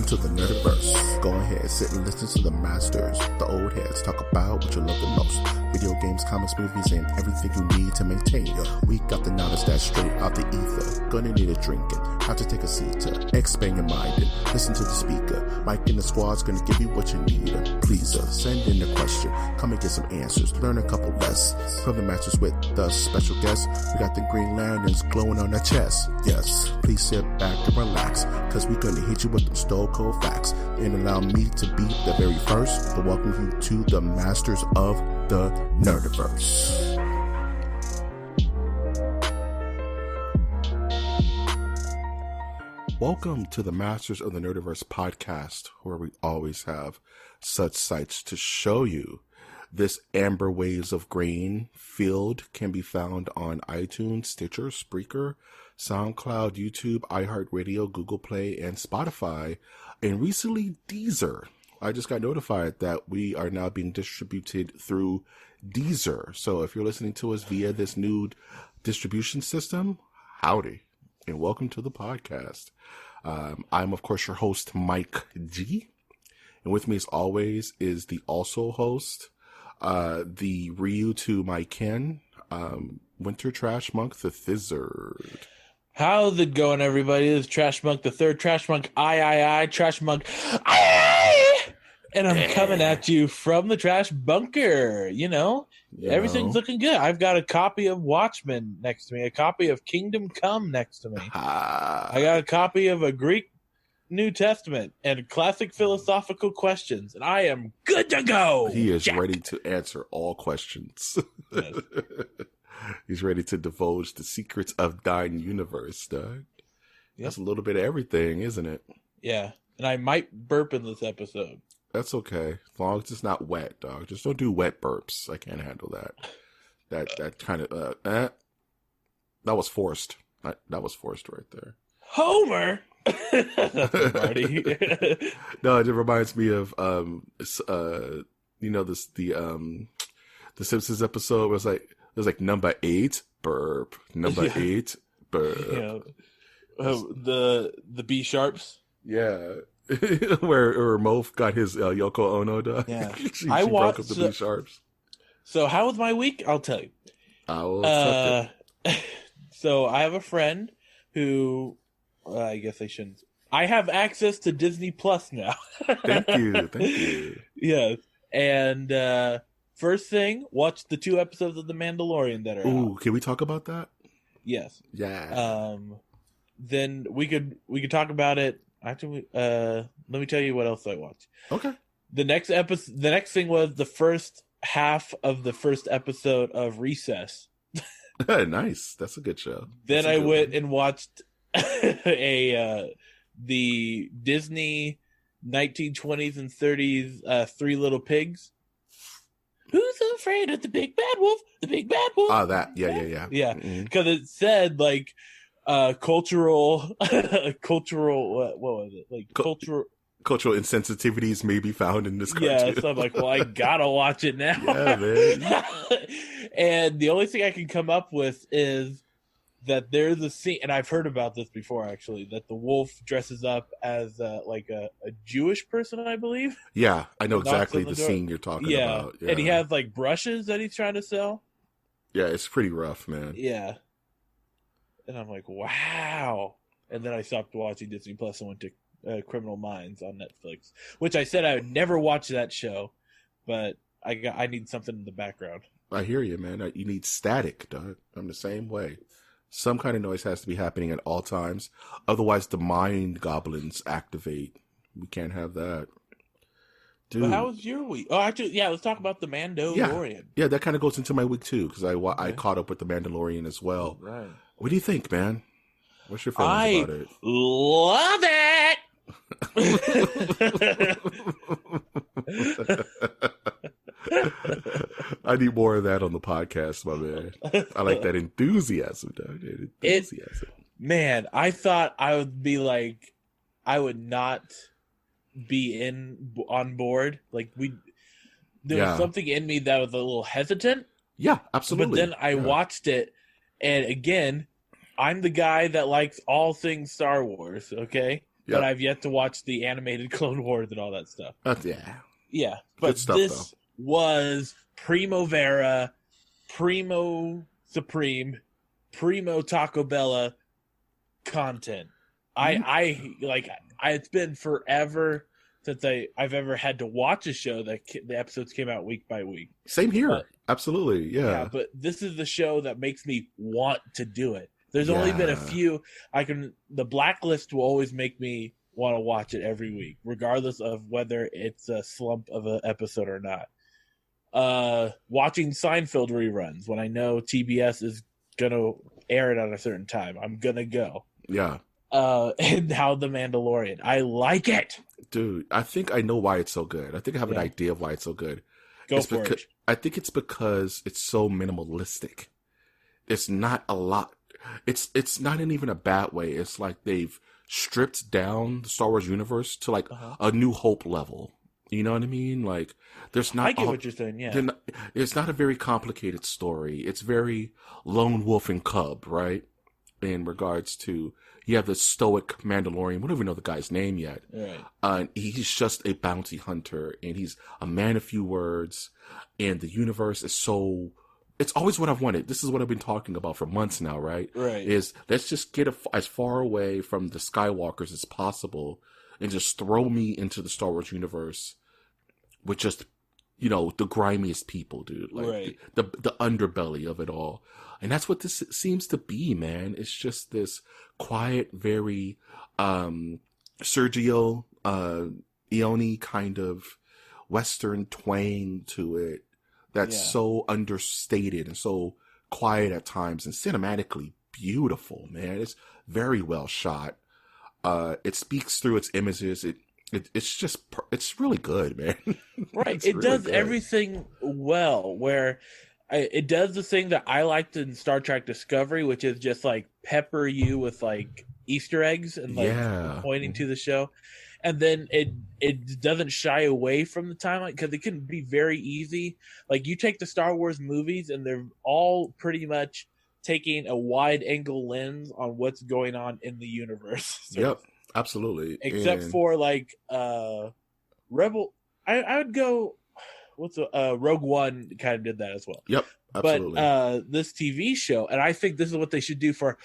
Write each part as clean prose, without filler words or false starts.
to the Nerdiverse. Go ahead, sit and listen to the masters, the old heads, talk about what you love the most. Video games, comics, movies, and everything you need to maintain your week. Got the knowledge that's straight out the ether. Gonna need a drink and have to take a seat to expand your mind and listen to the speaker. Mike and the squad's gonna give you what you need. Please send in a question, come and get some answers, learn a couple lessons from the masters with the special guests. We got the Green Lanterns glowing on their chest. Yes, please sit back and relax, cause we're gonna hit you with them stone cold facts. And allow me to be the very first to welcome you to the masters of the Nerdiverse. Welcome to the Masters of the Nerdiverse podcast, where we always have such sights to show you. This Amber Waves of Grain field can be found on iTunes, Stitcher, Spreaker, SoundCloud, YouTube, iHeartRadio, Google Play, and Spotify, and recently Deezer. I just got notified that we are now being distributed through Deezer. So if you're listening to us via this new distribution system, howdy, and welcome to the podcast. I'm, of course, your host, Mike G. And with me, as always, is the also host, the Ryu to my Ken, Winter Trash Monk the Thizzard. How's it going, everybody? This is Trash Monk the Third, Trash Monk I, Trash Monk I. And I'm coming at you from the trash bunker. Everything's looking good. I've got a copy of Watchmen next to me, a copy of Kingdom Come next to me. I got a copy of a Greek New Testament and classic philosophical questions, and I am good to go. He is ready to answer all questions. Yes. He's ready to divulge the secrets of thine universe, Doug. Yep. That's a little bit of everything, isn't it? Yeah, and I might burp in this episode. That's okay, as long as it's not wet, dog. Just don't do wet burps. I can't handle that. That kind of that was forced. That was forced right there. Homer. That's Marty. No, it reminds me of the Simpsons episode where it was like number 8 burp, number 8 burp. Yeah. The B sharps. Yeah. where Moff got his Yoko Ono dog. Yeah. she broke up the B sharps. So how was my week? I'll tell you. I will accept it. So I have a friend who I guess I shouldn't. I have access to Disney Plus now. Thank you. Yes. And first thing, watch the 2 episodes of The Mandalorian that are out. Can we talk about that? Yes. Yeah. Then we could talk about it. Actually, let me tell you what else I watched. Okay. The next thing was the first half of the first episode of Recess. Nice. That's a good show. Then I went and watched the Disney 1920s and 30s Three Little Pigs. Who's afraid of the big bad wolf? The big bad wolf. Oh, that. Yeah. Yeah, because it said like cultural what was it? Like cultural insensitivities may be found in this cartoon. Yeah, so I'm like, well, I gotta watch it now. Yeah, man. And the only thing I can come up with is that there's a scene, and I've heard about this before actually, that the wolf dresses up as like a Jewish person, I believe. Yeah, I know exactly the scene you're talking about. Yeah, and he has like brushes that he's trying to sell. Yeah, it's pretty rough, man. Yeah. And I'm like, wow. And then I stopped watching Disney Plus and went to Criminal Minds on Netflix, which I said I would never watch that show, but I need something in the background. I hear you, man. You need static, dog. I'm the same way. Some kind of noise has to be happening at all times. Otherwise, the mind goblins activate. We can't have that. Dude. Well, how was your week? Oh, actually, yeah, let's talk about the Mandalorian. Yeah, that kind of goes into my week, too, because I caught up with the Mandalorian as well. Right. What do you think, man? What's your feelings about it? Love it! I need more of that on the podcast, my man. I like that enthusiasm, dog. Man, I thought I would be like, I would not be on board. Like there was something in me that was a little hesitant. Yeah, absolutely. But then I watched it, and again, I'm the guy that likes all things Star Wars. Okay. but I've yet to watch the animated Clone Wars and all that stuff. Yeah. Yeah, but Good stuff, this was Primavera, Primo Supreme, Primo Taco Bella content. It's been forever since I've ever had to watch a show that the episodes came out week by week. Same here. Absolutely. Yeah. But this is the show that makes me want to do it. There's only been a few. The Blacklist will always make me want to watch it every week, regardless of whether it's a slump of an episode or not. Watching Seinfeld reruns when I know TBS is gonna air it at a certain time, I'm gonna go. Yeah. And now The Mandalorian, I like it, dude. I think I know why it's so good. I think I have an idea of why it's so good. Go for it. I think it's because it's so minimalistic. It's not a lot. It's not in even a bad way. It's like they've stripped down the Star Wars universe to like a New Hope level. You know what I mean? Like, there's not. I get what you're saying. Yeah, it's not a very complicated story. It's very lone wolf and cub, right? In regards to, you have the stoic Mandalorian. We don't even know the guy's name yet. Right. He's just a bounty hunter, and he's a man of few words. And the universe is so. It's always what I've wanted. This is what I've been talking about for months now, right? Right. Is let's just get as far away from the Skywalkers as possible, and just throw me into the Star Wars universe with just, the grimiest people, dude. Like right. the underbelly of it all. And that's what this seems to be, man. It's just this quiet, very Sergio Leone kind of Western twang to it that's so understated and so quiet at times and cinematically beautiful, man. It's very well shot. It speaks through its images. It's really good, man. Right. It really does everything well, where it does the thing that I liked in Star Trek Discovery, which is just like pepper you with like Easter eggs and like pointing to the show. And then it doesn't shy away from the timeline, because it can be very easy. Like, you take the Star Wars movies and they're all pretty much taking a wide angle lens on what's going on in the universe. Yep, absolutely. Except for like Rebel, I would go. Rogue One kind of did that as well. Yep, absolutely. But this TV show, and I think this is what they should do for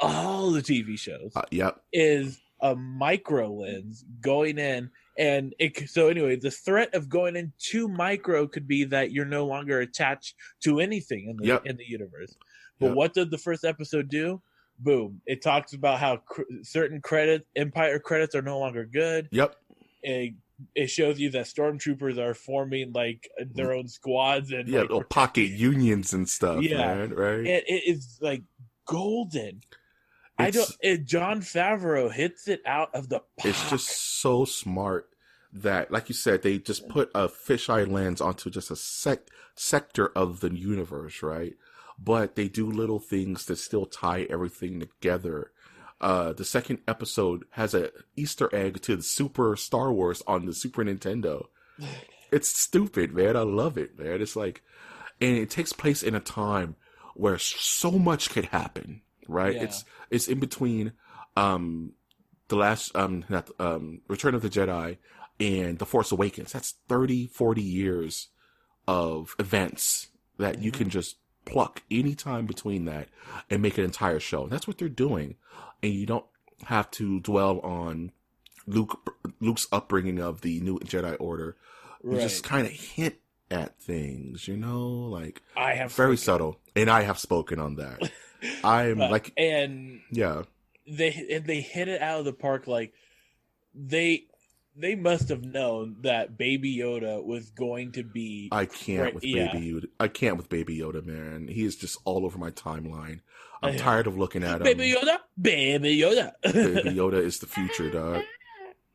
all the TV shows. Yep, is a micro lens going in, and so anyway, the threat of going in too micro could be that you're no longer attached to anything in the universe. But what did the first episode do? Boom! It talks about how certain Empire credits are no longer good. Yep. It shows you that stormtroopers are forming like their own squads and little pocket unions and stuff. Man, right? It is like golden. John Favreau hits it out of the park. It's just so smart that, like you said, they just put a fisheye lens onto just a sector of the universe, right? But they do little things that still tie everything together. The second episode has an Easter egg to the Super Star Wars on the Super Nintendo. It's stupid, man. I love it, man. It's like, and it takes place in a time where so much could happen, right? Yeah. It's in between the last Return of the Jedi and The Force Awakens. That's 30, 40 years of events that you can just pluck any time between that and make an entire show. And that's what they're doing. And you don't have to dwell on Luke's upbringing of the new Jedi Order. You just kind of hint at things, like I have very subtle. And I have spoken on that. I'm like, and yeah, they hit it out of the park. Like they must have known that Baby Yoda was going to be. I can't with Baby Yoda. I can't with Baby Yoda, man. He is just all over my timeline. I'm tired of looking at him. Baby Yoda. Baby Yoda is the future, dog.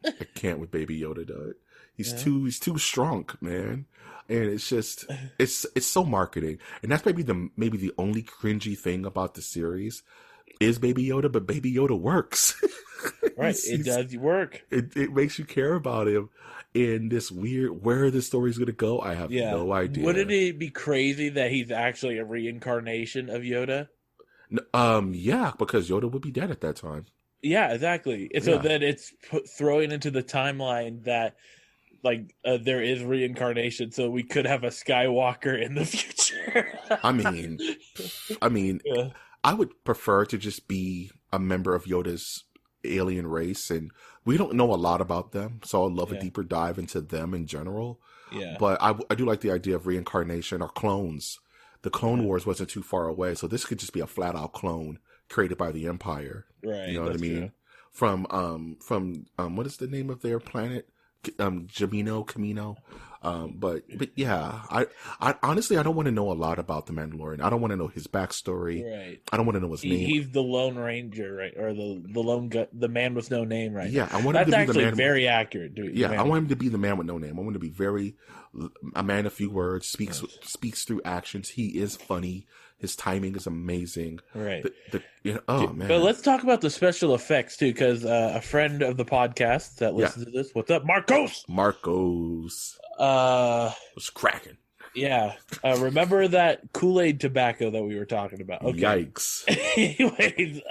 I can't with Baby Yoda, dog. He's too strong, man. And it's just it's so marketing. And that's maybe the only cringy thing about the series is Baby Yoda, but Baby Yoda works. Right. It does work. It makes you care about him in this weird, where this story's going to go. I have no idea. Wouldn't it be crazy that he's actually a reincarnation of Yoda? Yeah, because Yoda would be dead at that time. Yeah, exactly. And so then it's throwing into the timeline that like there is reincarnation, so we could have a Skywalker in the future. I mean, I mean, Yeah. I would prefer to just be a member of Yoda's alien race, and we don't know a lot about them, so I'd love a deeper dive into them in general. Yeah. But I do like the idea of reincarnation or clones. The Clone Wars wasn't too far away, so this could just be a flat out clone created by the Empire. Right. You know what I mean? True. From what is the name of their planet? Camino. But yeah, I honestly I don't want to know a lot about the Mandalorian. I don't want to know his backstory. Right. I don't want to know his name. He's the Lone Ranger, right? Or the man with no name, right? Yeah, I want him to be the man. Very accurate, dude. Yeah, I want him to be the man with no name. I want him to be a man of few words, speaks through actions. He is funny. His timing is amazing. Right. Man. But let's talk about the special effects too, because a friend of the podcast that listens to this, what's up, Marcos? Was cracking. Yeah. Remember that Kool-Aid tobacco that we were talking about? Okay. Yikes. Anyways,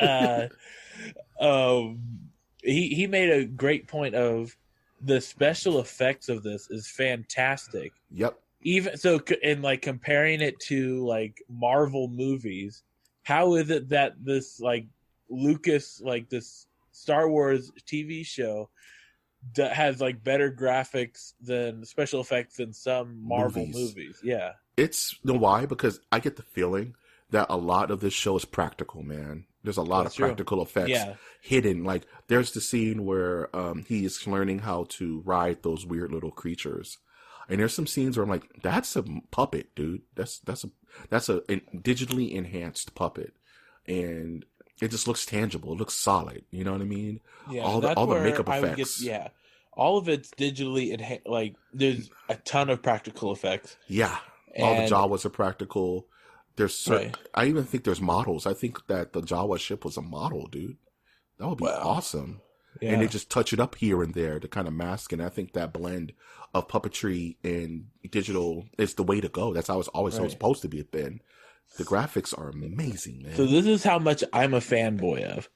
he made a great point of the special effects of this is fantastic. Yep. Even so, in like comparing it to like Marvel movies, how is it that this like Lucas, like this Star Wars TV show that has like better graphics than special effects than some Marvel movies? Yeah. Why? Because I get the feeling that a lot of this show is practical, man. There's a lot of practical effects hidden. Like there's the scene where he is learning how to ride those weird little creatures. And there's some scenes where I'm like, that's a puppet, dude. That's a digitally enhanced puppet. And it just looks tangible. It looks solid. You know what I mean? Yeah, all the makeup effects. All of it's digitally enhanced. Like there's a ton of practical effects. Yeah. All the Jawas are practical. There's I even think there's models. I think that the Jawa ship was a model, dude. That would be awesome. Yeah. And they just touch it up here and there to kind of mask. And I think that blend of puppetry and digital is the way to go. That's how it's always supposed to be been. The graphics are amazing, man. So this is how much I'm a fanboy of.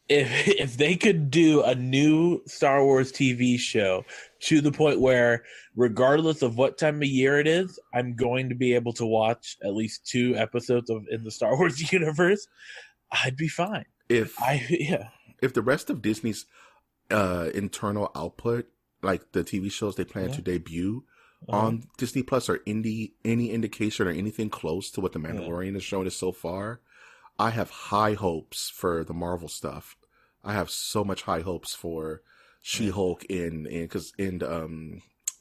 If they could do a new Star Wars TV show to the point where, regardless of what time of year it is, I'm going to be able to watch at least 2 episodes in the Star Wars universe, I'd be fine. If the rest of Disney's internal output, like the TV shows they plan to debut on Disney Plus, or any indication or anything close to what the Mandalorian has shown us so far, I have high hopes for the Marvel stuff. I have so much high hopes for She-Hulk and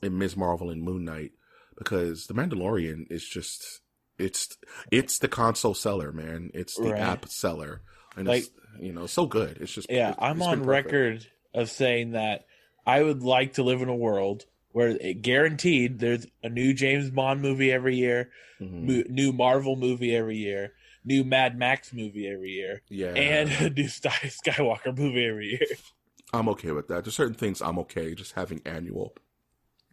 Ms. Marvel and Moon Knight, because the Mandalorian is just it's the console seller, man. It's the app seller, and it's so good. It's just I'm on record of saying that I would like to live in a world where it guaranteed there's a new James Bond movie every year, new Marvel movie every year, new Mad Max movie every year, and a new Skywalker movie every year. I'm okay with that. There's certain things I'm okay just having annual.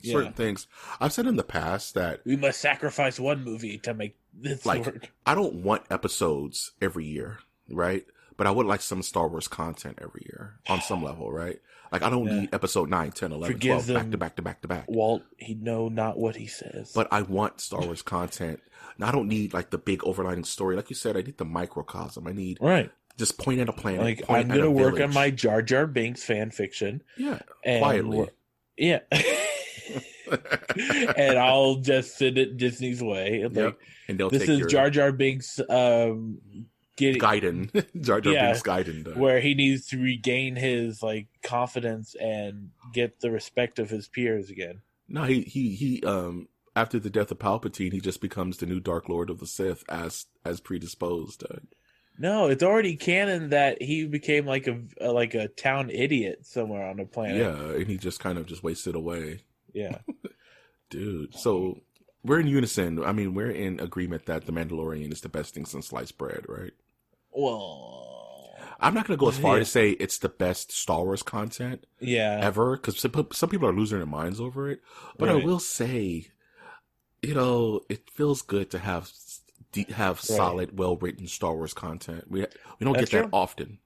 Certain things I've said in the past that we must sacrifice one movie to make this work. I don't want episodes every year, right? But I would like some Star Wars content every year on some level, right? Like, I don't need episode 9, 10, 11, 12 back to back. Walt, he know not what he says. But I want Star Wars content. And I don't need, like, the big overlining story. Like you said, I need the microcosm. I need just point at a planet. Like, I'm going to work on my Jar Jar Binks fan fiction. Yeah, quietly. Yeah. And I'll just send it Disney's way. Like, and they'll this is Jar Jar Binks Gaiden. Jar Jar Binks Gaiden. Where he needs to regain his like confidence and get the respect of his peers again. No, he after the death of Palpatine, he just becomes the new Dark Lord of the Sith as predisposed. No, it's already canon that he became like a town idiot somewhere on the planet. Yeah, and he just kind of just wasted away. Yeah. Dude, so we're in unison. I mean, we're in agreement that The Mandalorian is the best thing since sliced bread, right? Well, I'm not going to go as far to say it's the best Star Wars content ever, because some people are losing their minds over it. But I will say, it feels good to have solid, well-written Star Wars content. We don't get that often,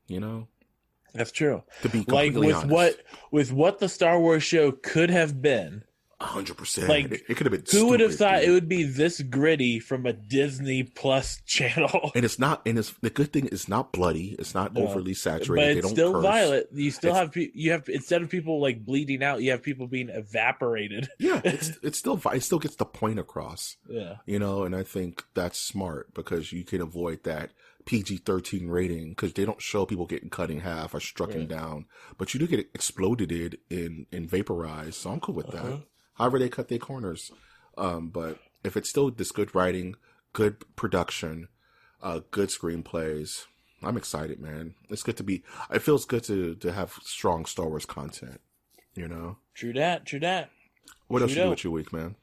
That's true. To be Like completely honest. with what the Star Wars show could have been. 100%. Like, It could have been who would have stupid, thought dude. it would be this gritty from a Disney Plus channel? And it's not, and it's the good thing, it's not bloody. It's not overly saturated. But They it's don't still curse. violent. You still have instead of people like bleeding out, you have people being evaporated. Yeah, it still gets the point across. Yeah. You know, and I think that's smart because you can avoid that PG-13 rating because they don't show people getting cut in half or struck down, but you do get exploded in vaporized. So I'm cool with that. However they cut their corners. But if it's still this good writing, good production, good screenplays, I'm excited, man. It's good to be. It feels good to have strong Star Wars content. You know. True that. What else you do with your week, man?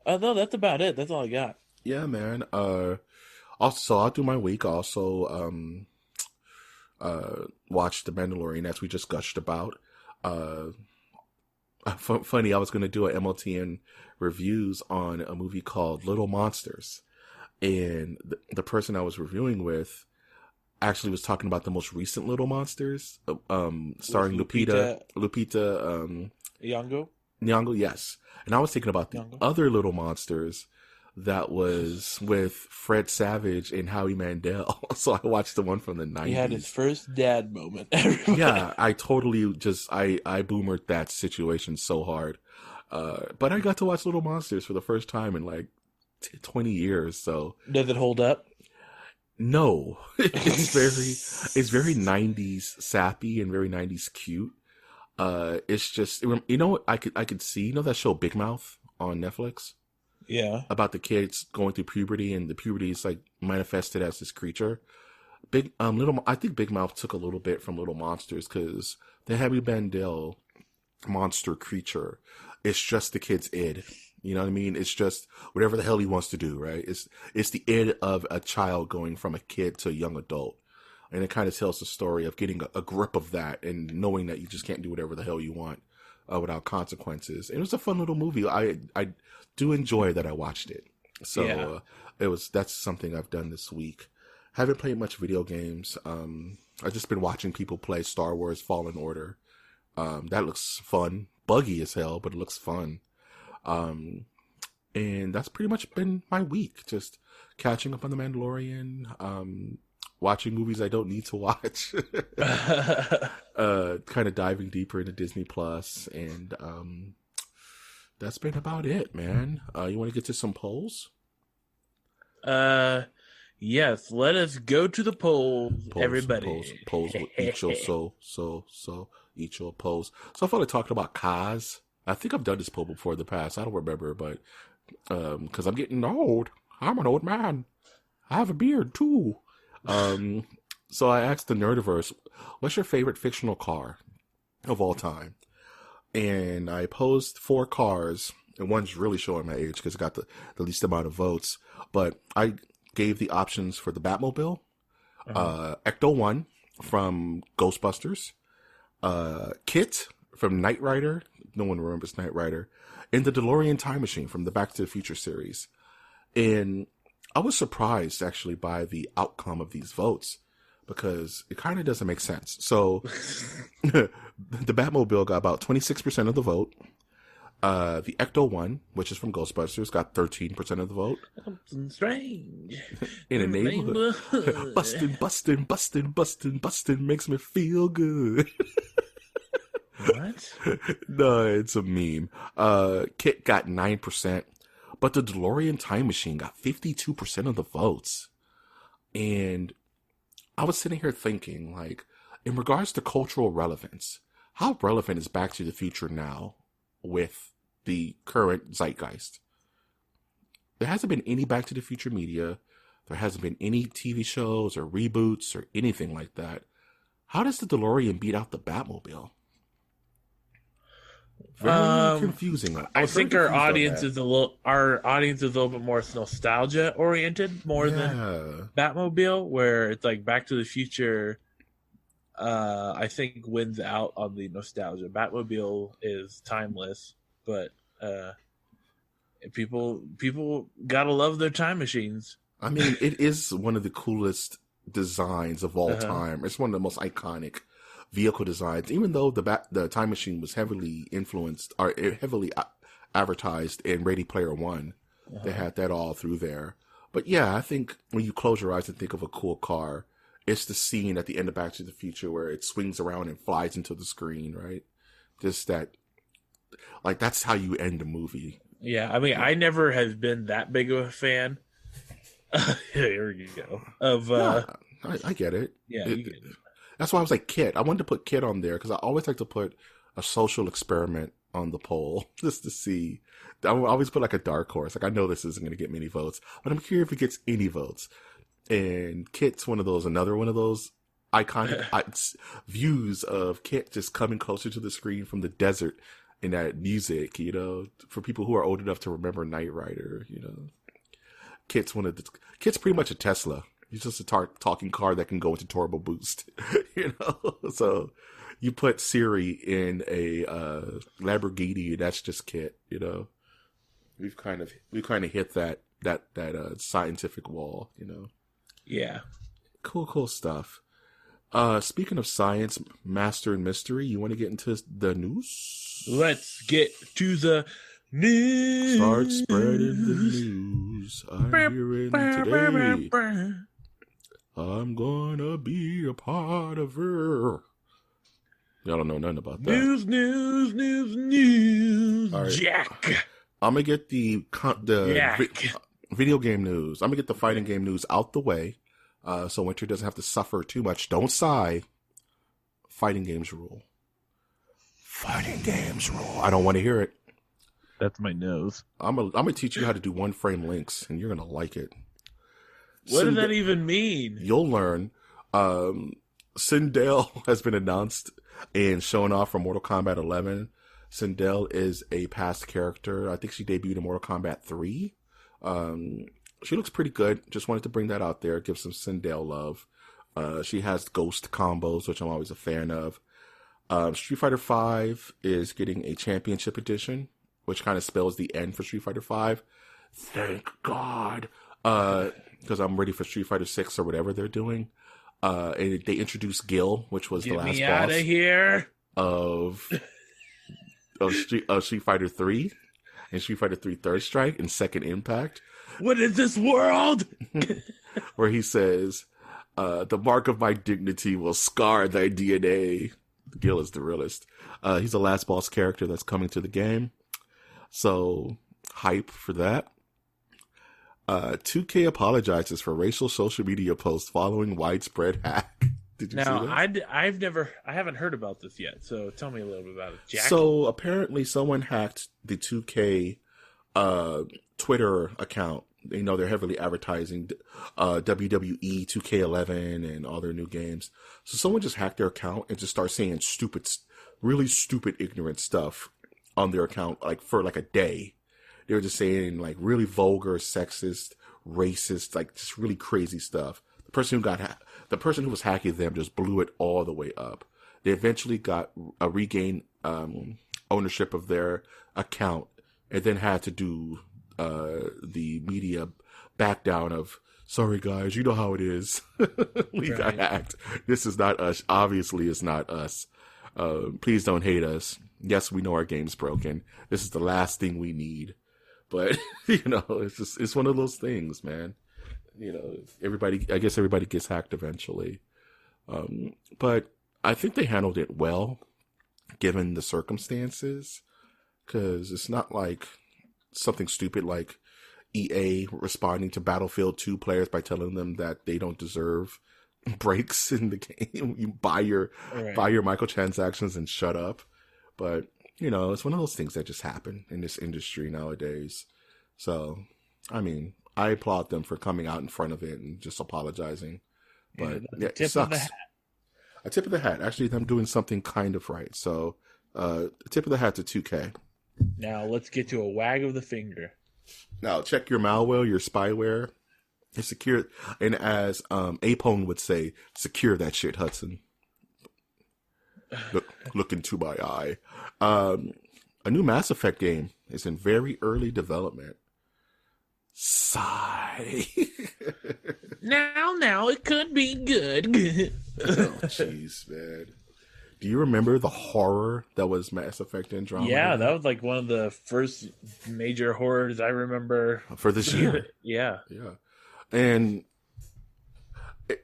No, that's about it. That's all I got. Yeah, man. Also, I'll do my week. Also, watch The Mandalorian as we just gushed about. Funny, I was going to do a MOTN reviews on a movie called Little Monsters. And the person I was reviewing with actually was talking about the most recent Little Monsters, starring Lupita Nyong'o, yes. And I was thinking about the other Little Monsters that was with Fred Savage and Howie Mandel. So I watched the one from the 90s. He had his first dad moment. Yeah, I totally I boomered that situation so hard. But I got to watch Little Monsters for the first time in like 20 years. So does it hold up? No, it's very 90s sappy and very 90s cute. It's just, you know what I could see, you know that show Big Mouth on Netflix? Yeah. About the kids going through puberty and the puberty is like manifested as this creature. I think Big Mouth took a little bit from Little Monsters because the Howie Mandel monster creature, it's just the kid's id. You know what I mean? It's just whatever the hell he wants to do, right? It's the id of a child going from a kid to a young adult. And it kind of tells the story of getting a grip of that and knowing that you just can't do whatever the hell you want without consequences. And it was a fun little movie. I do enjoy that I watched it. So that's something I've done this week. Haven't played much video games. I've just been watching people play Star Wars Fallen Order. That looks fun. Buggy as hell, but it looks fun. And that's pretty much been my week. Just catching up on The Mandalorian, watching movies I don't need to watch, kind of diving deeper into Disney Plus, and that's been about it, man. You want to get to some polls? Yes. Let us go to the polls, everybody. Polls will eat your eat your polls. So I thought I talked about Kaz. I think I've done this poll before in the past. I don't remember, but because I'm getting old. I'm an old man. I have a beard too. So I asked the Nerdiverse, what's your favorite fictional car of all time? And I posed 4 cars, and one's really showing my age because it got the least amount of votes. But I gave the options for the Batmobile, Ecto-1 from Ghostbusters, Kit from Knight Rider. No one remembers Knight Rider. And the DeLorean Time Machine from the Back to the Future series. And I was surprised, actually, by the outcome of these votes because it kind of doesn't make sense. So the Batmobile got about 26% of the vote. The Ecto-1, which is from Ghostbusters, got 13% of the vote. Something strange in a neighborhood. Bustin' makes me feel good. What? No, it's a meme. Kit got 9%, but the DeLorean Time Machine got 52% of the votes. And I was sitting here thinking, like, in regards to cultural relevance, how relevant is Back to the Future now with the current zeitgeist? There hasn't been any Back to the Future media. There hasn't been any TV shows or reboots or anything like that. How does the DeLorean beat out the Batmobile? Very confusing. I think our audience is a little bit more nostalgia oriented more than Batmobile, where it's like Back to the Future. I think wins out on the nostalgia. Batmobile is timeless, but people gotta love their time machines. I mean, it is one of the coolest designs of all time. It's one of the most iconic vehicle designs. Even though the Time Machine was heavily influenced or heavily advertised in Ready Player One, they had that all through there. But yeah, I think when you close your eyes and think of a cool car, it's the scene at the end of Back to the Future where it swings around and flies into the screen, right? Just that, like, that's how you end a movie. Yeah, I mean, I never have been that big of a fan. Here you go. I get it. Yeah, you get it. That's why I was like, Kit. I wanted to put Kit on there because I always like to put a social experiment on the poll just to see. I always put like a dark horse. Like, I know this isn't going to get many votes, but I'm curious if it gets any votes. And Kit's another one of those iconic views of Kit just coming closer to the screen from the desert in that music, you know, for people who are old enough to remember Knight Rider, you know. Kit's pretty much a Tesla. He's just a talking car that can go into turbo boost, you know. So you put Siri in a Lamborghini, that's just Kit, you know. We've kind of hit that scientific wall, you know. Yeah. Cool stuff. Speaking of science, master and mystery, you want to get into the news? Let's get to the news. Start spreading the news. I'm hearing today. I'm gonna be a part of her. Y'all don't know nothing about that. News. Right. Jack. I'm gonna get the video game news. I'm gonna get the fighting game news out the way, so Winter doesn't have to suffer too much. Don't sigh. Fighting games rule. Fighting games rule. I don't want to hear it. That's my nose. I'm gonna teach you how to do one frame links, and you're gonna like it. What does that even mean? You'll learn. Sindel has been announced and shown off from Mortal Kombat 11. Sindel is a past character. I think she debuted in Mortal Kombat 3. She looks pretty good. Just wanted to bring that out there. Give some Sindel love. She has ghost combos, which I'm always a fan of. Street Fighter V is getting a championship edition, which kind of spells the end for Street Fighter V. Thank God. Because I'm ready for Street Fighter 6 or whatever they're doing. And they introduced Gil, which was the last boss. Get me out of here. Of Street Fighter 3 and Street Fighter 3 Third Strike and Second Impact. What is this world? Where he says, the mark of my dignity will scar thy DNA. Gil is the realest. He's the last boss character that's coming to the game. So, hype for that. 2K apologizes for racial social media posts following widespread hack. Did you see that? I haven't heard about this yet, so tell me a little bit about it, Jack. So apparently someone hacked the 2K Twitter account. You know, they're heavily advertising WWE 2K11 and all their new games. So someone just hacked their account and just started saying really stupid, ignorant stuff on their account, like for like a day. They were just saying like really vulgar, sexist, racist, like just really crazy stuff. The person who was hacking them just blew it all the way up. They eventually got a regained ownership of their account and then had to do the media back down of, sorry guys, you know how it is. We got hacked. This is not us. Obviously it's not us. Please don't hate us. Yes, we know our game's broken. This is the last thing we need. But, you know, it's one of those things, man. You know, I guess everybody gets hacked eventually. But I think they handled it well, given the circumstances. Because it's not like something stupid like EA responding to Battlefield 2 players by telling them that they don't deserve breaks in the game. You buy your microtransactions and shut up. But, you know, it's one of those things that just happen in this industry nowadays. So, I mean, I applaud them for coming out in front of it and just apologizing. But yeah, it sucks. A tip of the hat. Actually, them doing something kind of right. So, a tip of the hat to 2K. Now, let's get to a wag of the finger. Now, check your malware, your spyware. It's secure. And as Apone would say, secure that shit, Hudson. Look into my eye. A new Mass Effect game is in very early development. Sigh. Now, it could be good. Oh, jeez, man. Do you remember the horror that was Mass Effect Andromeda? Yeah, that was like one of the first major horrors I remember. For this year. Yeah. And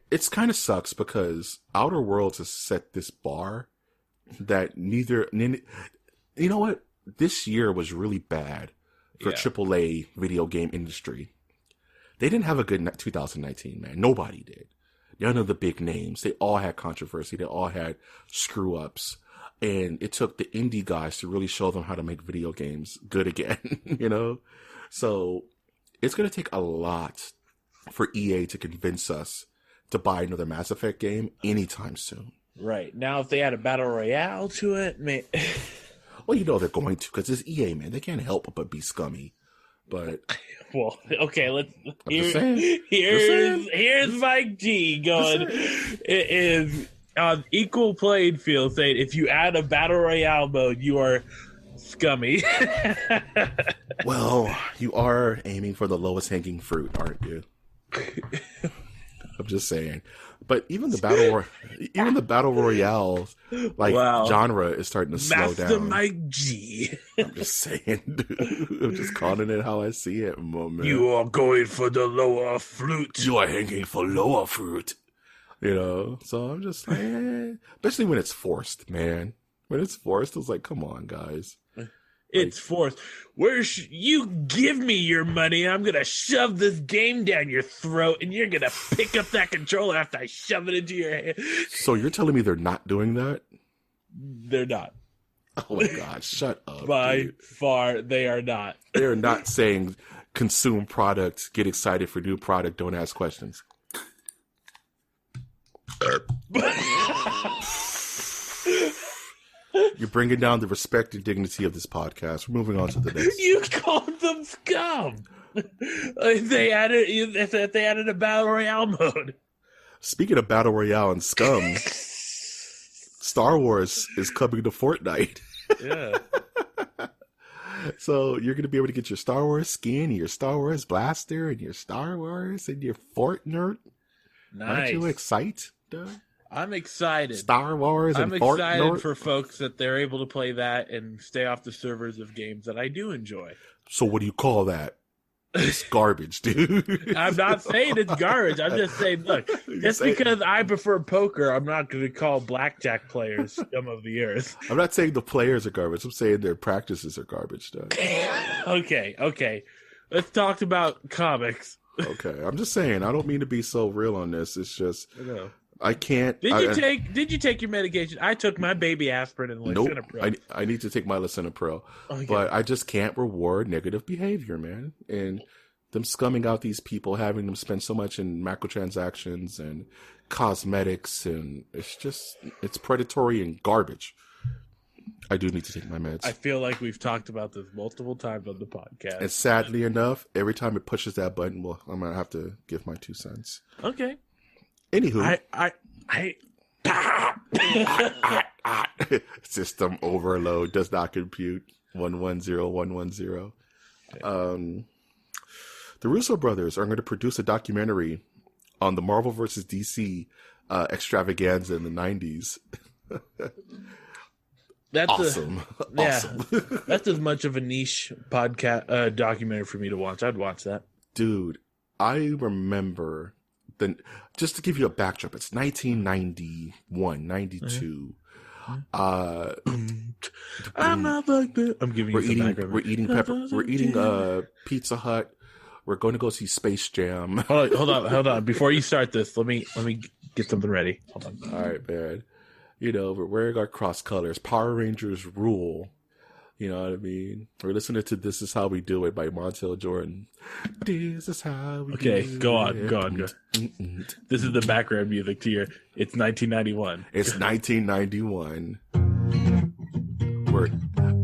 it's kind of sucks because Outer Worlds has set this bar that you know what? This year was really bad for AAA video game industry. They didn't have a good 2019, man. Nobody did. None of the big names. They all had controversy. They all had screw ups. And it took the indie guys to really show them how to make video games good again, you know? So it's going to take a lot for EA to convince us to buy another Mass Effect game anytime soon. Right. Now, if they add a Battle Royale to it, man. Well, you know they're going to because it's EA, man. They can't help but be scummy. But well, okay, here's Mike G going. It is on equal playing field saying if you add a battle royale mode, you are scummy. Well, you are aiming for the lowest hanging fruit, aren't you? I'm just saying. But even the battle royale genre is starting to slow down. Master Mike G. I'm just saying, dude. I'm just calling it how I see it, man. You are going for the lower fruit. You are hanging for lower fruit. You know, so I'm just like, especially when it's forced, man. When it's forced, it's like, come on, guys. It's forced. You give me your money, I'm going to shove this game down your throat, and you're going to pick up that controller after I shove it into your hand. So you're telling me they're not doing that? They're not. Oh, my God. Shut up. By far, they are not. They are not saying consume product, get excited for new product, don't ask questions. You're bringing down the respect and dignity of this podcast. We're moving on to the next. You called them scum. They added a battle royale mode. Speaking of battle royale and scum, Star Wars is coming to Fortnite. Yeah. So you're going to be able to get your Star Wars skin, your Star Wars blaster, and your Star Wars and your Fortnite. Nice. Aren't you excited? I'm excited. Star Wars and I'm excited Fortnite for folks that they're able to play that and stay off the servers of games that I do enjoy. So what do you call that? It's garbage, dude. I'm not saying it's garbage. I'm just saying, look, just because I prefer poker, I'm not going to call blackjack players scum of the earth. I'm not saying the players are garbage. I'm saying their practices are garbage, though. Okay. Let's talk about comics. Okay, I'm just saying. I don't mean to be so real on this. It's just I can't. Did you take your medication? I took my baby aspirin and lisinopril. Nope. I need to take my lisinopril, okay. But I just can't reward negative behavior, man. And them scumming out these people, having them spend so much in microtransactions and cosmetics, and it's predatory and garbage. I do need to take my meds. I feel like we've talked about this multiple times on the podcast. And sadly enough, every time it pushes that button, well, I'm gonna have to give my 2 cents. Okay. Anywho, I system overload does not compute. 110110. The Russo brothers are going to produce a documentary on the Marvel vs. DC extravaganza in the 90s. That's awesome. Awesome. That's as much of a niche podcast documentary for me to watch. I'd watch that. Dude, I remember just to give you a backdrop, it's 1991, 92. I'm not like that. I'm giving you some background. We're eating Pizza Hut. We're going to go see Space Jam. Hold on. Before you start this, let me get something ready. Hold on. All right, man. You know, we're wearing our cross colors. Power Rangers rule. You know what I mean? We're listening to This Is How We Do It by Montel Jordan. This is how we do it. Go on. This is the background music to it's 1991. It's 1991. We're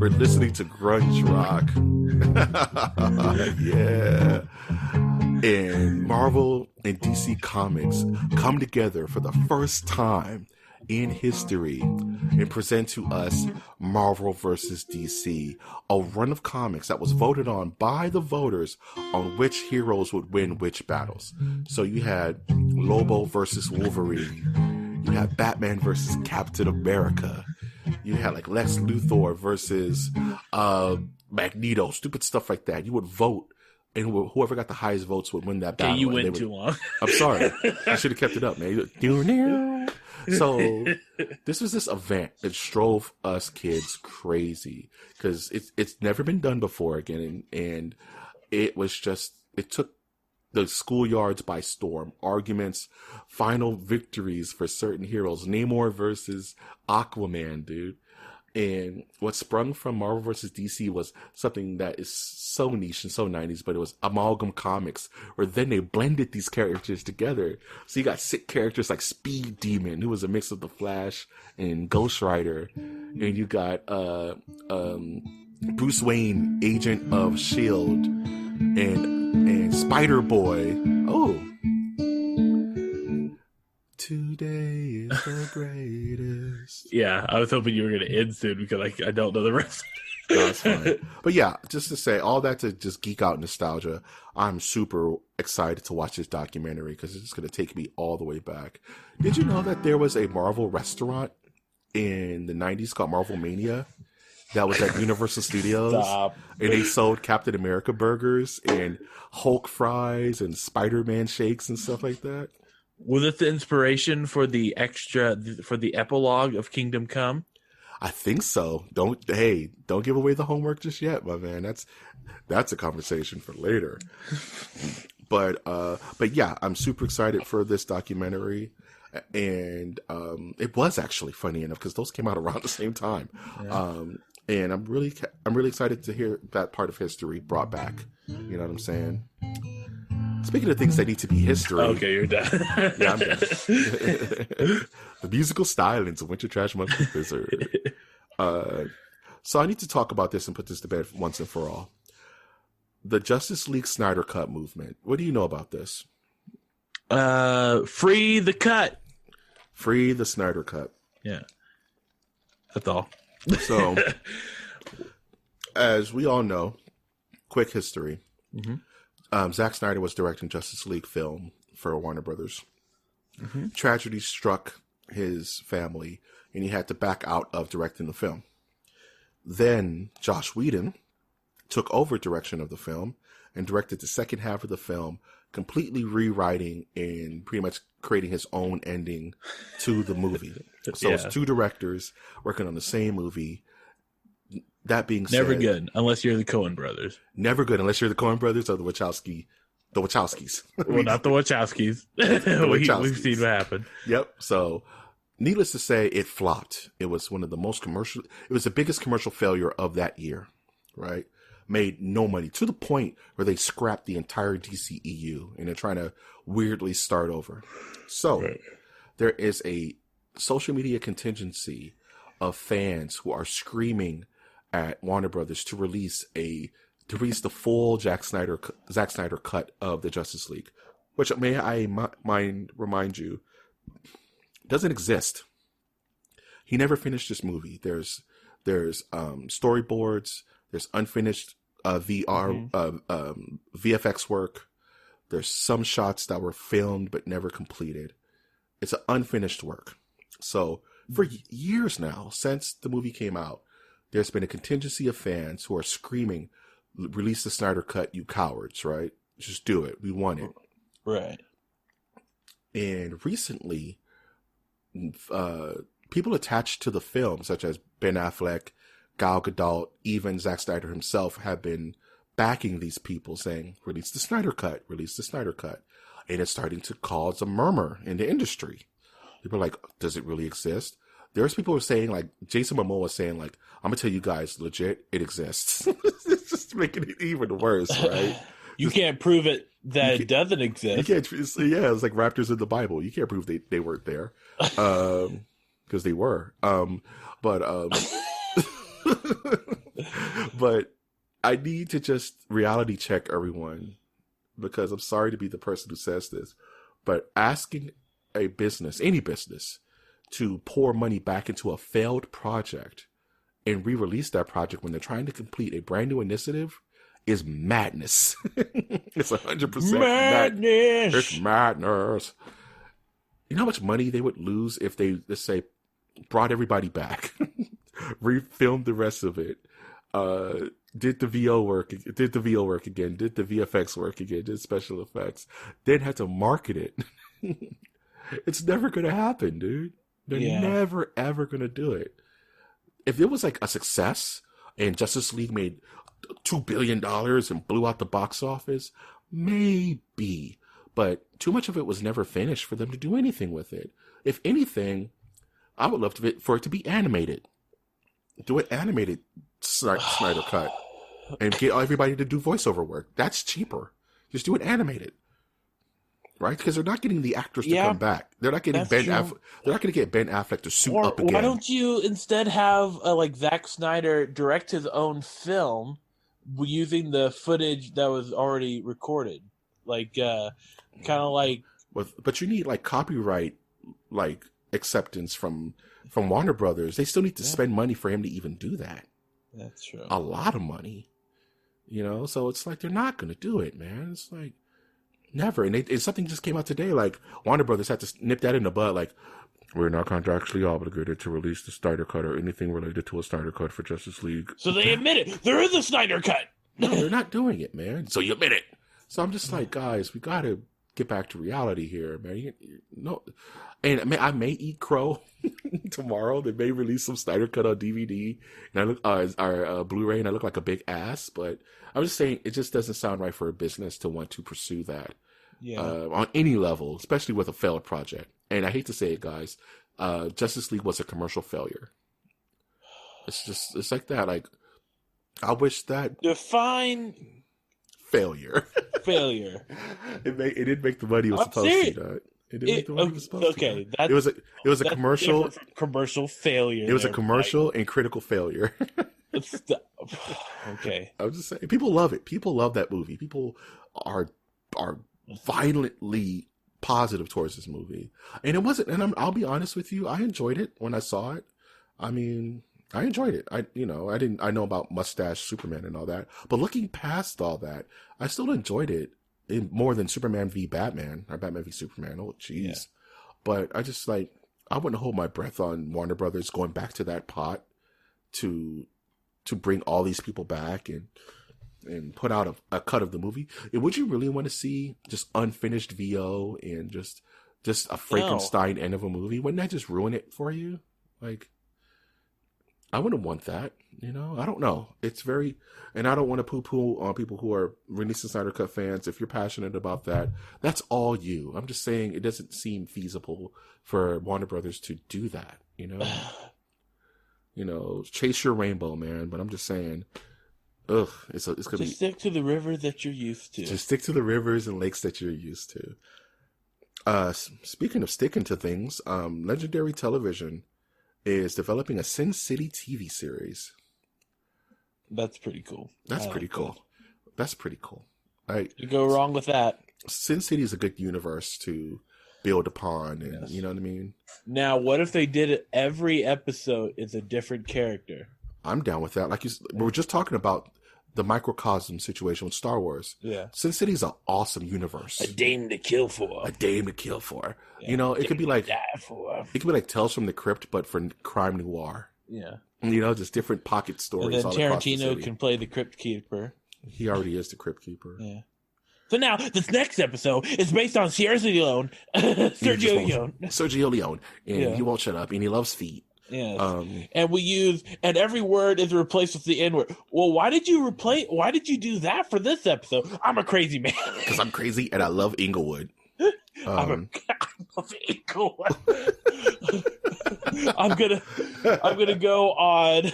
listening to grunge rock. Yeah. And Marvel and DC Comics come together for the first time in history and present to us Marvel vs. DC, a run of comics that was voted on by the voters on which heroes would win which battles. So you had Lobo versus Wolverine, you had Batman versus Captain America. You had like Lex Luthor versus Magneto, stupid stuff like that. You would vote, and whoever got the highest votes would win that battle. Okay, you went too long. I'm sorry. I should have kept it up, man. So this was this event that drove us kids crazy because it's never been done before again, and it was just, it took the schoolyards by storm. Arguments, final victories for certain heroes. Namor versus Aquaman, dude. And what sprung from Marvel vs. DC was something that is so niche and so 90s, but it was amalgam comics, where then they blended these characters together. So you got sick characters like Speed Demon, who was a mix of the Flash and Ghost Rider. And you got Bruce Wayne, Agent of S.H.I.E.L.D., and Spider Boy. Oh. Today is the greatest. Yeah, I was hoping you were going to end soon because I don't know the rest. No, it's fine. But yeah, just to say, all that to just geek out nostalgia, I'm super excited to watch this documentary because it's going to take me all the way back. Did you know that there was a Marvel restaurant in the 90s called Marvel Mania? That was at Universal Studios. Stop. And they sold Captain America burgers and Hulk fries and Spider-Man shakes and stuff like that. Was it the inspiration for the epilogue of Kingdom Come? I think so. Don't give away the homework just yet, my man. That's a conversation for later. But yeah, I'm super excited for this documentary. And it was actually funny enough because those came out around the same time. Yeah. And I'm really excited to hear that part of history brought back. You know what I'm saying? Speaking of things that need to be history. Okay, you're done. Yeah, I'm done. The musical stylings of Winter Trash Month Wizard. So I need to talk about this and put this to bed once and for all. The Justice League Snyder Cut movement. What do you know about this? Free the cut. Free the Snyder Cut. Yeah. That's all. So, as we all know, quick history. Mm-hmm. Zack Snyder was directing Justice League film for Warner Brothers. Mm-hmm. Tragedy struck his family, and he had to back out of directing the film. Then Joss Whedon took over direction of the film and directed the second half of the film, completely rewriting and pretty much creating his own ending to the movie. So it's two directors working on the same movie. That being said, never good unless you're the Coen brothers. Never good unless you're the Coen brothers or the Wachowskis. Well, not the Wachowskis. We've seen what happened. Yep. So, needless to say, it flopped. It was one of the most it was the biggest commercial failure of that year, right? Made no money to the point where they scrapped the entire DCEU and they're trying to weirdly start over. So, There is a social media contingency of fans who are screaming at Warner Brothers to release the full Zack Snyder cut of the Justice League, which may I remind you doesn't exist. He never finished this movie. There's storyboards. There's unfinished VFX work. There's some shots that were filmed but never completed. It's an unfinished work. So for years now, since the movie came out, there's been a contingency of fans who are screaming, "Release the Snyder Cut, you cowards!" Right? Just do it. We want it. Right. And recently, people attached to the film, such as Ben Affleck, Gal Gadot, even Zack Snyder himself, have been backing these people, saying, "Release the Snyder Cut, release the Snyder Cut," and it's starting to cause a murmur in the industry. People are like, "Does it really exist?" There's people who are saying, like, Jason Momoa saying, like, "I'm gonna tell you guys, legit, it exists." It's just making it even worse, right? You can't prove it that it doesn't exist. You can't. Yeah, it's like raptors in the Bible. You can't prove they weren't there, because they were. But I need to just reality check everyone, because I'm sorry to be the person who says this, but asking a business, any business, to pour money back into a failed project and re-release that project when they're trying to complete a brand new initiative is madness. It's 100% madness. It's madness. You know how much money they would lose if they, let's say, brought everybody back, refilmed the rest of it, did the VO work again, did the VFX work again, did special effects, then had to market it. It's never going to happen, dude. They're never, ever going to do it. If it was like a success and Justice League made $2 billion and blew out the box office, maybe. But too much of it was never finished for them to do anything with it. If anything, I would love for it to be animated. Do an animated Snyder cut. And get everybody to do voiceover work. That's cheaper. Just do it animated. Right? Because they're not getting the actors to come back. They're not getting They're not going to get Ben Affleck to suit up again. Why don't you instead have like Zack Snyder direct his own film using the footage that was already recorded? Like, kind of like. But you need like copyright, like acceptance from Warner Brothers. They still need to spend money for him to even do that. That's true. A lot of money. You know, so it's like they're not going to do it, man. It's like never. And something just came out today. Like Warner Brothers had to nip that in the bud. Like, we're not contractually obligated to release the Snyder Cut or anything related to a Snyder Cut for Justice League. So they admit it. There is a Snyder Cut. No, they're not doing it, man. So you admit it. So I'm just like, guys, we got to get back to reality here, man. No, and I may eat crow tomorrow. They may release some Snyder Cut on DVD and I look Blu-ray, and I look like a big ass. But I'm just saying, it just doesn't sound right for a business to want to pursue that on any level, especially with a failed project. And I hate to say it, guys, Justice League was a commercial failure. It's like that. Like, I wish that define failure. It didn't make the money it was supposed to. It didn't make the money it was supposed to. Okay, it was a commercial failure. It was a commercial and critical failure. Okay, I'm just saying, people love it. People love that movie. People are violently positive towards this movie, and it wasn't. And I'll be honest with you, I enjoyed it when I saw it. I mean, I enjoyed it. I know about Mustache Superman and all that, but looking past all that, I still enjoyed it more than Superman v Batman or Batman v Superman. Oh, jeez. Yeah. But I just I wouldn't hold my breath on Warner Brothers going back to that pot to bring all these people back and put out a cut of the movie. And would you really want to see just unfinished VO and just a Frankenstein end of a movie? Wouldn't that just ruin it for you? Like, I wouldn't want that, you know? I don't know. It's very, and I don't want to poo-poo on people who are releasing Snyder Cut fans. If you're passionate about that, that's all you. I'm just saying it doesn't seem feasible for Warner Brothers to do that, you know? You know, chase your rainbow, man. But I'm just saying, it's going to be. Just stick to the river that you're used to. Just stick to the rivers and lakes that you're used to. Speaking of sticking to things, Legendary Television is developing a Sin City TV series. That's pretty cool. That's pretty cool. You go wrong with that. Sin City is a good universe to build upon, and you know what I mean? Now, what if they did it every episode is a different character? I'm down with that. We were just talking about the microcosm situation with Star Wars. Yeah. Sin City is an awesome universe. A dame to kill for. Yeah, you know, it could be like Tales from the Crypt, but for crime noir. Yeah. You know, just different pocket stories. And then Tarantino can play the Crypt Keeper. He already is the Crypt Keeper. Yeah. So now, this next episode is based on Sergio Leone. And he won't shut up, and he loves feet. Yeah. And every word is replaced with the N-word. Well, why did you do that for this episode? I'm a crazy man. Because I'm crazy and I love Inglewood. I love Inglewood. I'm gonna go on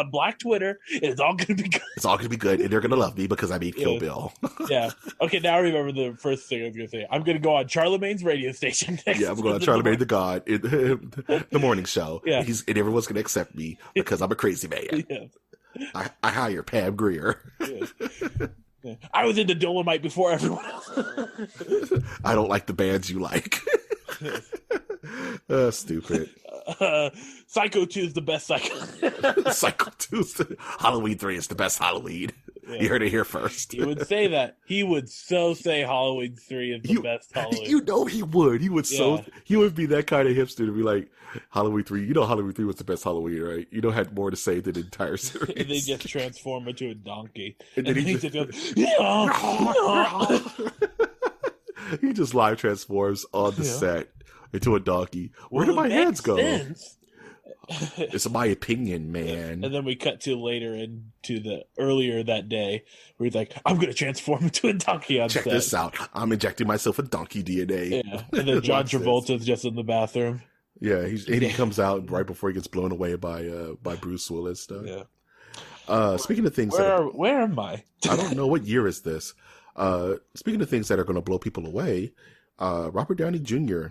Black Twitter. It's all gonna be good. It's all gonna be good, and they're gonna love me because I made Kill Bill. Yeah. Okay. Now I remember the first thing I was gonna say. I'm gonna go on Charlemagne's radio station. I'm going on Charlemagne the God, the morning show. Yeah. And everyone's gonna accept me because I'm a crazy man. Yeah. I hire Pam Grier. Yeah. I was into Dolomite before everyone else. I don't like the bands you like. Stupid. Psycho 2 is the best Psycho. Psycho 2 Halloween 3 is the best Halloween. You heard it here first. He would say that. He would say Halloween 3 is the best Halloween. You know he would. He would he would be that kind of hipster to be like, Halloween 3. You know Halloween 3 was the best Halloween, right? You know had more to say than the entire series. And they just transform into a donkey. And then he just goes, he just live transforms on the set into a donkey. Where do my hands go? It's my opinion, man. And then we cut to later into the earlier that day where he's like, I'm going to transform into a donkey on set. Check this out. I'm injecting myself with donkey DNA. Yeah. And then John Travolta's just in the bathroom. Yeah, he comes out right before he gets blown away by Bruce Willis stuff. Yeah. Speaking of things, where am I? I don't know what year is this. Speaking of things that are going to blow people away, Robert Downey Jr.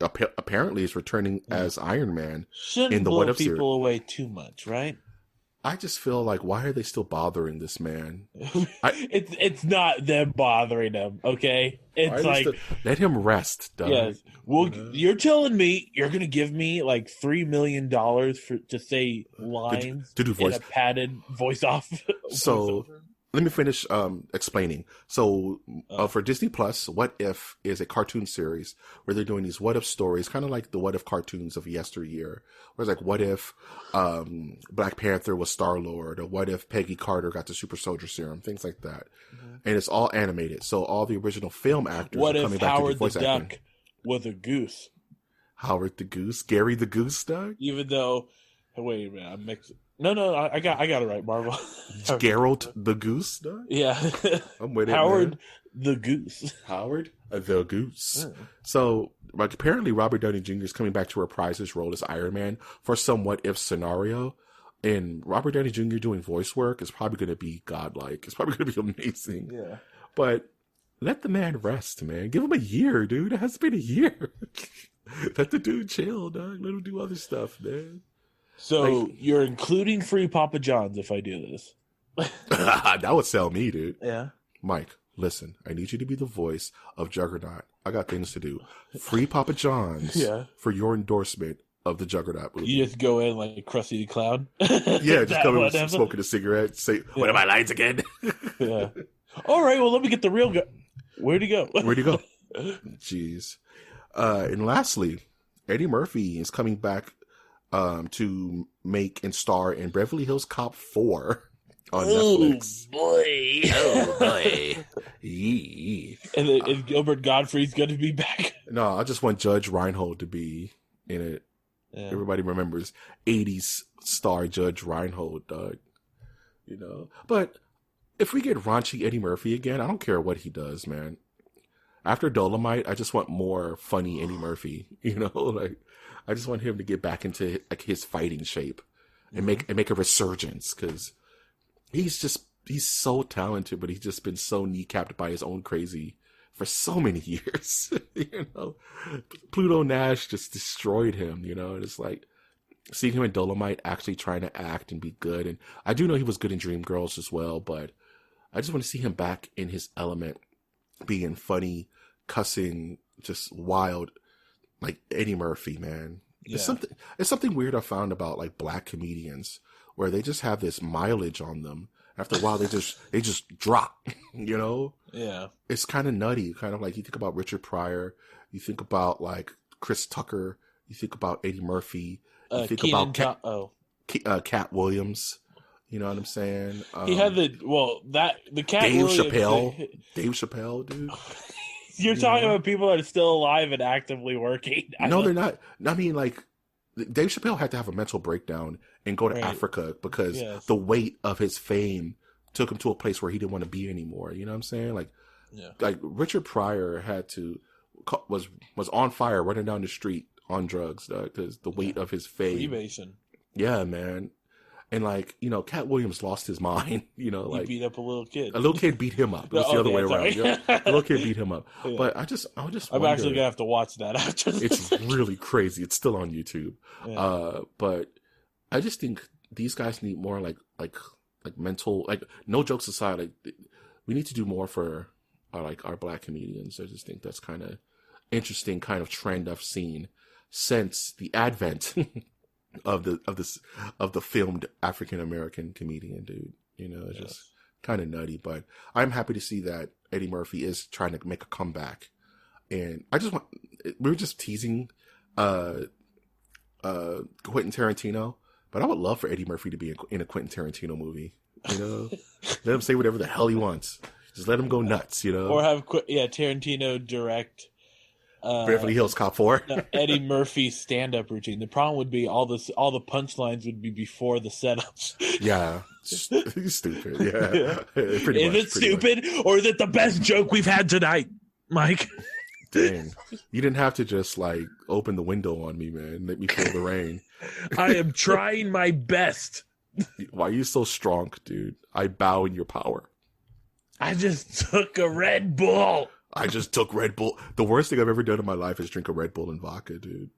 Apparently is returning as Iron Man in the What If series. Shouldn't blow people away too much, right? I just feel like, why are they still bothering this man? It's not them bothering him, okay? It's like let him rest, Doug. Yes. Well, you're telling me you're going to give me like $3 million to say lines to do voice in a padded voice off. So let me finish explaining. So for Disney Plus, What If is a cartoon series where they're doing these what if stories, kind of like the what if cartoons of yesteryear. Where it's like, what if Black Panther was Star-Lord, or what if Peggy Carter got the super soldier serum, things like that. Mm-hmm. And it's all animated. So all the original film actors are coming back to do voice acting. What if Howard the Duck was a goose? Howard the Goose? Gary the Goose, Doug? Even though, wait a minute, I'm mixing. No, I got it right, Marvel. Geralt the Goose, Doug? Yeah. I'm with it, Howard man. the Goose. Howard the Goose. So, like, apparently Robert Downey Jr. is coming back to reprise his role as Iron Man for some what if scenario. And Robert Downey Jr. doing voice work is probably going to be godlike. It's probably going to be amazing. Yeah. But let the man rest, man. Give him a year, dude. It has been a year. Let the dude chill, dog. Let him do other stuff, man. So you're including free Papa John's if I do this. That would sell me, dude. Yeah. Mike, listen, I need you to be the voice of Juggernaut. I got things to do. Free Papa John's for your endorsement of the Juggernaut movie. You just go in like Krusty the Clown? Yeah, just come in smoking a cigarette, say, what are my lines again? Yeah. All right, well, let me get the real guy. Where'd he go? Where'd he go? Jeez. And lastly, Eddie Murphy is coming back to make and star in Beverly Hills Cop 4 on Netflix. Oh boy. Yeah. And Gilbert Gottfried's going to be back. No, I just want Judge Reinhold to be in it. Yeah. Everybody remembers 80s star Judge Reinhold, Doug. You know? But if we get raunchy Eddie Murphy again, I don't care what he does, man. After Dolomite, I just want more funny Eddie Murphy. You know, like I just want him to get back into like his fighting shape and make a resurgence, because he's so talented, but he's just been so kneecapped by his own crazy for so many years. You know, Pluto Nash just destroyed him. You know, and it's like seeing him in Dolomite actually trying to act and be good. And I do know he was good in Dreamgirls as well, but I just want to see him back in his element, being funny, cussing, just wild, like Eddie Murphy, man. Yeah. It's something weird I found about like black comedians, where they just have this mileage on them. After a while, they just drop, you know? Yeah. It's kind of nutty. Kind of like you think about Richard Pryor, you think about like Chris Tucker, you think about Eddie Murphy, you think about Cat Williams. You know what I'm saying? He had the Cat Williams. Dave Chappelle, dude. You're talking about people that are still alive and actively working. No, they're not. I mean, like, Dave Chappelle had to have a mental breakdown and go to Africa because the weight of his fame took him to a place where he didn't want to be anymore. You know what I'm saying? Like Richard Pryor was on fire running down the street on drugs because the weight of his fame. Freemason. Yeah, man. And like, you know, Cat Williams lost his mind, you know, like he beat up a little kid. A little kid beat him up. It was the other way around. Yeah. A little kid beat him up. Yeah. But I'm actually gonna have to watch that after this. It's really crazy. It's still on YouTube. Yeah. But I just think these guys need more like mental, like, no jokes aside, like we need to do more for our black comedians. I just think that's kind of interesting kind of trend I've seen since the advent of the filmed African American comedian, dude. You know, it's just kind of nutty. But I'm happy to see that Eddie Murphy is trying to make a comeback. And I just want, we were just teasing Quentin Tarantino, but I would love for Eddie Murphy to be in a Quentin Tarantino movie. You know, let him say whatever the hell he wants. Just let him go nuts. You know, or have Tarantino direct Beverly Hills Cop 4. Eddie Murphy's stand-up routine. The problem would be all the punchlines would be before the setups. Yeah, he's stupid. Yeah, Is it stupid or is it the best joke we've had tonight, Mike? Dang, you didn't have to just like open the window on me, man. Let me feel the rain. I am trying my best. Why are you so strong, dude? I bow in your power. I just took a Red Bull. I just took Red Bull. The worst thing I've ever done in my life is drink a Red Bull and vodka, dude.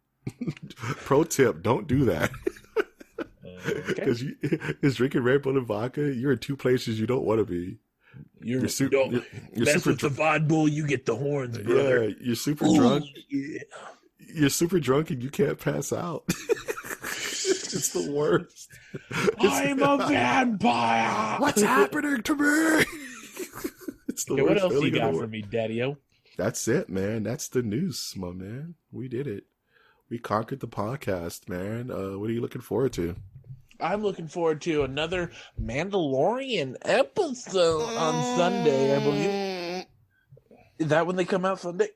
Pro tip, don't do that. Because drinking Red Bull and vodka, you're in two places you don't want to be. You're mess super with the Vod Bull, you get the horns, brother. Yeah, you're super drunk. Yeah. You're super drunk and you can't pass out. It's the worst. I'm a vampire. What's happening to me? It's the worst. What else you got for me, Daddy-O? That's it, man. That's the news, my man. We did it. We conquered the podcast, man. What are you looking forward to? I'm looking forward to another Mandalorian episode on Sunday, I believe. Is that when they come out, Sunday?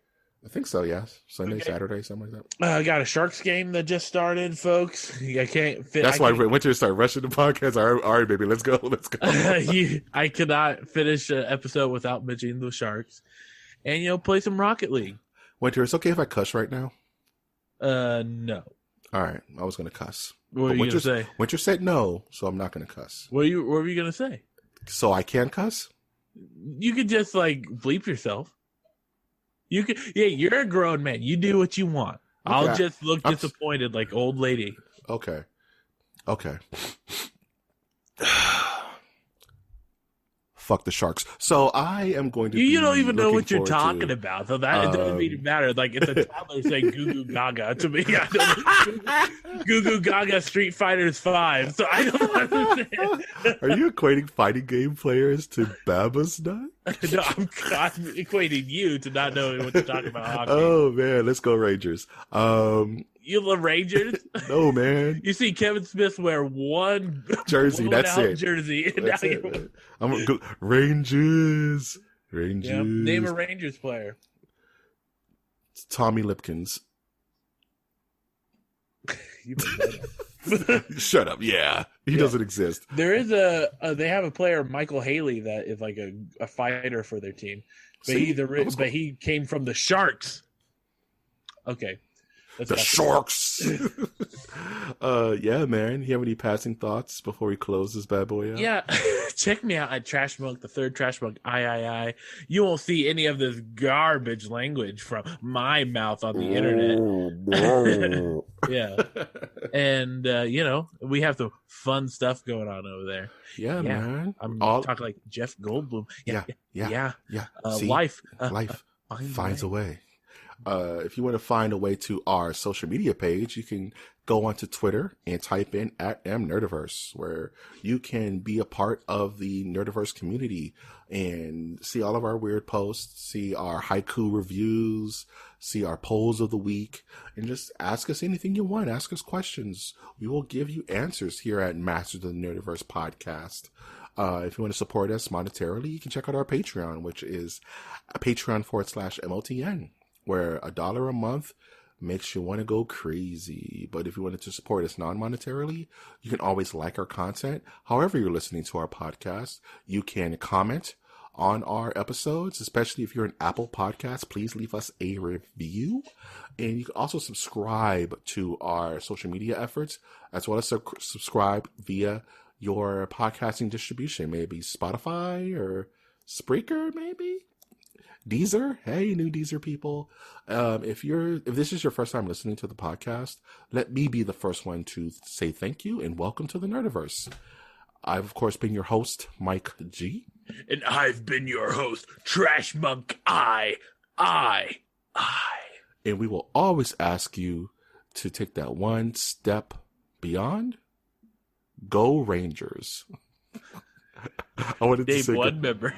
I think so, yes. Sunday, okay. Saturday, something like that. I got a Sharks game that just started, folks. I can't fit. That's why Winter started rushing the podcast. All right, baby, let's go. I cannot finish an episode without mentioning the Sharks. And, play some Rocket League. Winter, it's okay if I cuss right now? No. All right, I was going to cuss. What were you going to say? Winter said no, so I'm not going to cuss. What were you going to say? So I can cuss? You could just, bleep yourself. You could, you're a grown man. You do what you want. Okay. I'll just look disappointed like old lady. Okay. Fuck the Sharks. So I am going to. You don't even know what you're talking about, so that it doesn't even matter. Like it's a toddler saying "Goo Goo Gaga" to me. Goo Goo Gaga Street Fighters 5. So I don't understand. Are you equating fighting game players to Baba's Nut? No, I'm equating you to not knowing what you're talking about. Hockey. Oh man, let's go Rangers. You love Rangers? No, man. You see Kevin Smith wear one jersey. That's it. Jersey. That's it, I'm gonna go Rangers. Yeah, name a Rangers player. It's Tommy Lipkins. Shut up. Yeah. He doesn't exist. There is they have a player, Michael Haley, that is like a fighter for their team. But he came from the Sharks. Okay. The Sharks. Yeah, man. You have any passing thoughts before we close this bad boy out? Yeah. Check me out at Trash Monk, the third Trash Monk, I. You won't see any of this garbage language from my mouth on the internet. Yeah. And, we have the fun stuff going on over there. Yeah, man. I'm talking like Jeff Goldblum. Yeah. See, life finds a way. If you want to find a way to our social media page, you can go onto Twitter and type in @mnerdiverse, where you can be a part of the Nerdiverse community and see all of our weird posts, see our haiku reviews, see our polls of the week, and just ask us anything you want. Ask us questions. We will give you answers here at Masters of the Nerdiverse podcast. If you want to support us monetarily, you can check out our Patreon, which is Patreon.com/MOTN. where $1 a month makes you want to go crazy. But if you wanted to support us non-monetarily, you can always like our content. However you're listening to our podcast, you can comment on our episodes, especially if you're an Apple Podcast. Please leave us a review. And you can also subscribe to our social media efforts, as well as subscribe via your podcasting distribution, maybe Spotify or Spreaker, maybe? Deezer, hey, new Deezer people. If this is your first time listening to the podcast, let me be the first one to say thank you and welcome to the Nerdiverse. I've, of course, been your host, Mike G. And I've been your host, Trash Monk I. And we will always ask you to take that one step beyond. Go Rangers. I wanted to Day say one member.